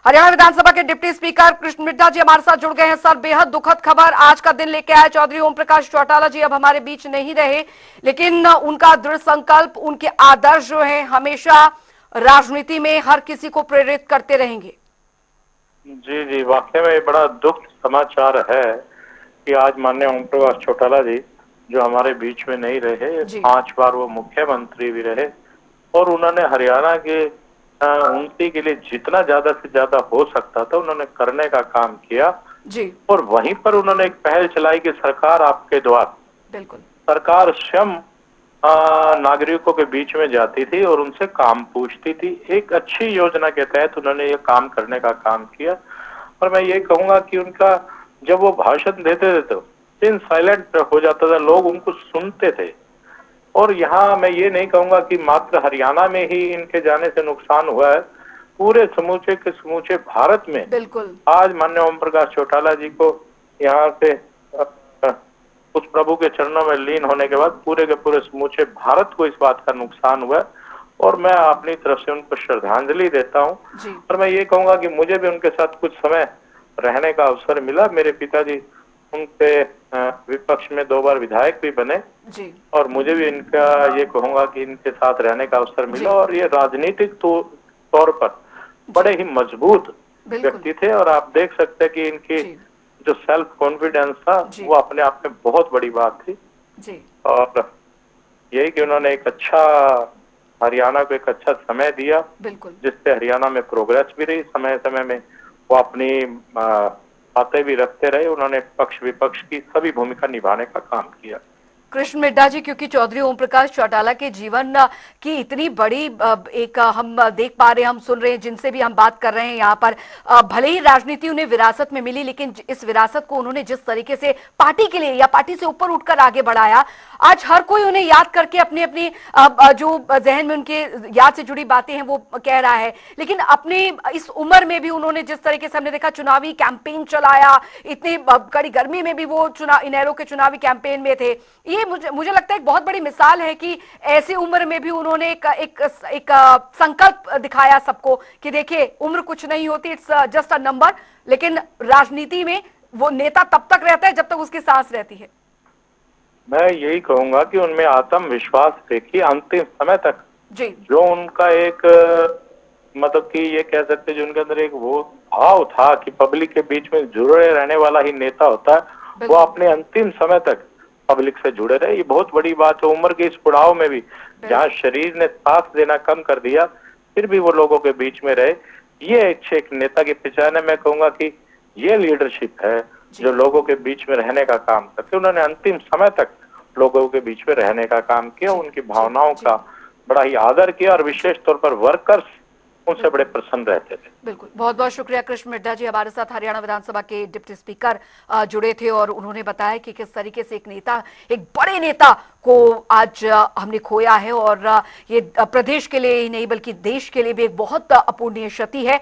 हरियाणा विधानसभा के deputy speaker Krishna Middha जी हमारे साथ जुड़ गए हैं। सर, बेहद दुखद खबर आज का दिन लेके आए। चौधरी ओम प्रकाश चौटाला जी अब हमारे बीच नहीं रहे, लेकिन उनका दृढ़ संकल्प, उनके आदर्श जो है हमेशा राजनीति में हर किसी को प्रेरित करते रहेंगे। जी जी, वाकई में बड़ा दुख समाचार है कि आज माननीय ओम प्रकाश चौटाला जी जो हमारे बीच में नहीं रहे। जी 5 बार वो मुख्यमंत्री भी रहे और उन्होंने हरियाणा के उन्नति के लिए जितना ज्यादा से ज्यादा हो सकता था उन्होंने करने का काम किया। जी और वहीं पर उन्होंने एक पहल चलाई कि सरकार आपके द्वार। बिल्कुल। सरकार स्वयं नागरिकों के बीच में जाती थी और उनसे काम पूछती थी। एक अच्छी योजना के तहत उन्होंने ये काम करने का काम किया। और मैं ये कहूंगा कि उनका जब वो भाषण देते थे तो इन साइलेंट हो जाता था, लोग उनको सुनते थे। और यहाँ मैं ये नहीं कहूंगा कि मात्र हरियाणा में ही इनके जाने से नुकसान हुआ है, पूरे समूचे के समूचे भारत में बिल्कुल आज माननीय ओम प्रकाश चौटाला जी को यहाँ से उस प्रभु के चरणों में लीन होने के बाद पूरे के पूरे समूचे भारत को इस बात का नुकसान हुआ। और मैं अपनी तरफ से उनको श्रद्धांजलि देता हूँ। और मैं ये कहूंगा कि मुझे भी उनके साथ कुछ समय रहने का अवसर मिला। मेरे पिताजी उनके विपक्ष में 2 बार विधायक भी बने जी और मुझे भी इनका ये कहूंगा कि इनके साथ रहने का अवसर मिला। और ये राजनीतिक तौर पर बड़े ही मजबूत व्यक्ति थे। और आप देख सकते हैं कि इनकी जो सेल्फ कॉन्फिडेंस था वो अपने आप में बहुत बड़ी बात थी। जी और यही कि उन्होंने एक अच्छा हरियाणा को एक अच्छा समय दिया, बिल्कुल, जिससे हरियाणा में प्रोग्रेस भी रही। समय समय में वो अपनी बातें भी रखते रहे। उन्होंने पक्ष विपक्ष की सभी भूमिका निभाने का काम किया। कृष्ण मिड्ढा जी, क्योंकि चौधरी ओम प्रकाश चौटाला के जीवन की इतनी बड़ी एक हम देख पा रहे हैं, हम सुन रहे हैं, जिनसे भी हम बात कर रहे हैं यहाँ पर, भले ही राजनीति उन्हें विरासत में मिली, लेकिन इस विरासत को उन्होंने जिस तरीके से पार्टी के लिए या पार्टी से ऊपर उठकर आगे बढ़ाया, आज हर कोई उन्हें याद करके अपनी अपनी जो जहन में उनके याद से जुड़ी बातें हैं वो कह रहा है। लेकिन अपनी इस उम्र में भी उन्होंने जिस तरीके से हमने देखा चुनावी कैंपेन चलाया, इतनी कड़ी गर्मी में भी वो इनेलो के चुनावी कैंपेन में थे। ये मुझे लगता है एक बहुत बड़ी मिसाल है कि ऐसी उम्र में भी उन्होंने एक संकल्प दिखाया सबको कि देखिए उम्र कुछ नहीं होती, इट्स जस्ट अ नंबर। लेकिन राजनीति में वो नेता तब तक रहता है जब तक उसकी सांस रहती है। मैं यही कहूंगा कि उनमें आत्मविश्वास देखिए अंतिम समय तक जी जो उनका एक मतलब कि ये कह सकते जो उनके अंदर एक वो भाव था कि पब्लिक के बीच में जुड़े रहने वाला ही नेता होता है, वो अपने अंतिम समय तक पब्लिक से जुड़े रहे। ये बहुत बड़ी बात है। उम्र के इस पड़ाव में भी जहाँ शरीर ने साथ देना कम कर दिया, फिर भी वो लोगों के बीच में रहे। ये एक नेता की पहचान है। मैं कहूंगा कि ये लीडरशिप है जो लोगों के बीच में रहने का काम करते। उन्होंने अंतिम समय तक लोगों के बीच में रहने का काम किया, उनकी भावनाओं का बड़ा ही आदर किया और विशेष तौर पर वर्कर्स उनसे बड़े प्रसन्न रहते थे। बिल्कुल, बहुत बहुत शुक्रिया। कृष्ण मिड्ढा जी हमारे साथ हरियाणा विधानसभा के डिप्टी स्पीकर जुड़े थे और उन्होंने बताया कि किस तरीके से एक नेता, एक बड़े नेता को आज हमने खोया है और ये प्रदेश के लिए ही नहीं बल्कि देश के लिए भी एक बहुत अपूरणीय क्षति है।